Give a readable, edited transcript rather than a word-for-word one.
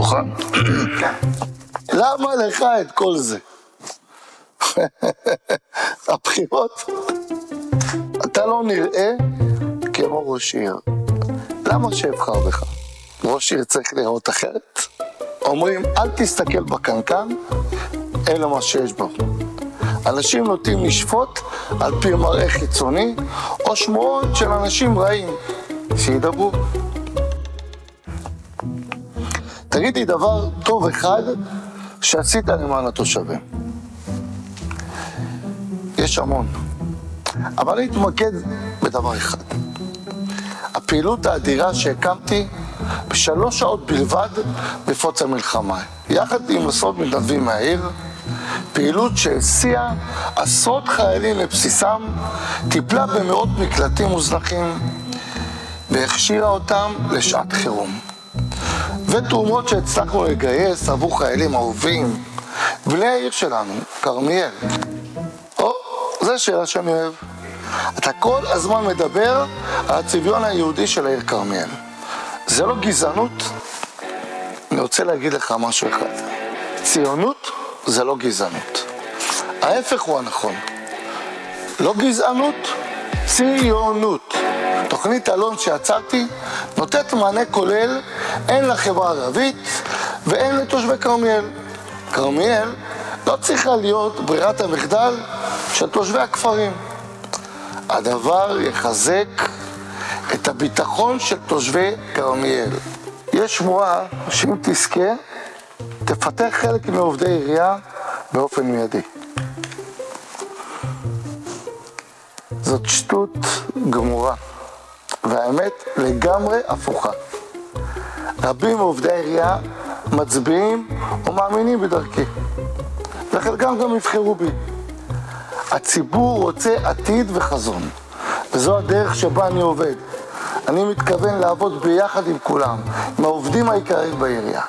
מוכן? למה לך את כל זה? הבחירות, אתה לא נראה כמו ראש עיר. למה שאבחר בך? ראש עיר צריך לראות אחרת? אומרים, אל תסתכל בקנקן, אלא מה שיש בו. אנשים נוטים לשפוט על פי מראה חיצוני, או שמועות של אנשים רעים, שידברו. תגידי דבר טוב אחד שעשית למען התושבים. יש המון, אבל אני אתמקד בדבר אחד. הפעילות האדירה שהקמתי ב3 שעות בלבד בפרוץ המלחמה, יחד עם עשרות מתנדבים מהעיר, פעילות שהסיעה עשרות חיילים לבסיסם, טיפלה במאות מקלטים מוזנחים והכשירה אותם לשעת חירום. ותרומות שהצלחנו לגייס עבור חיילים אהובים, בני העיר שלנו, כרמיאל. זו שאלה שאני אוהב. אתה כל הזמן מדבר על הצביון היהודי של העיר כרמיאל. זה לא גזענות? אני רוצה להגיד לך משהו אחד. ציונות זה לא גזענות. ההפך הוא הנכון. לא גזענות, ציונות. תוכנית אלון שיצרתי נותנת מענה כולל הן לחברה הערבית והן לתושבי כרמיאל. כרמיאל לא צריכה להיות ברירת המחדל של תושבי הכפרים. הדבר יחזק את הביטחון של תושבי כרמיאל. יש שמועה שאם תזכה, תפתח חלק מעובדי עירייה באופן מיידי. זאת שטות גמורה, והאמת לגמרי הפוכה. רבים מעובדי העירייה מצביעים או מאמינים בדרכי, וחלקם גם יבחרו בי. הציבור רוצה עתיד וחזון, וזו הדרך שבה אני עובד. אני מתכוון לעבוד ביחד עם כולם, עם העובדים העיקריים בעירייה.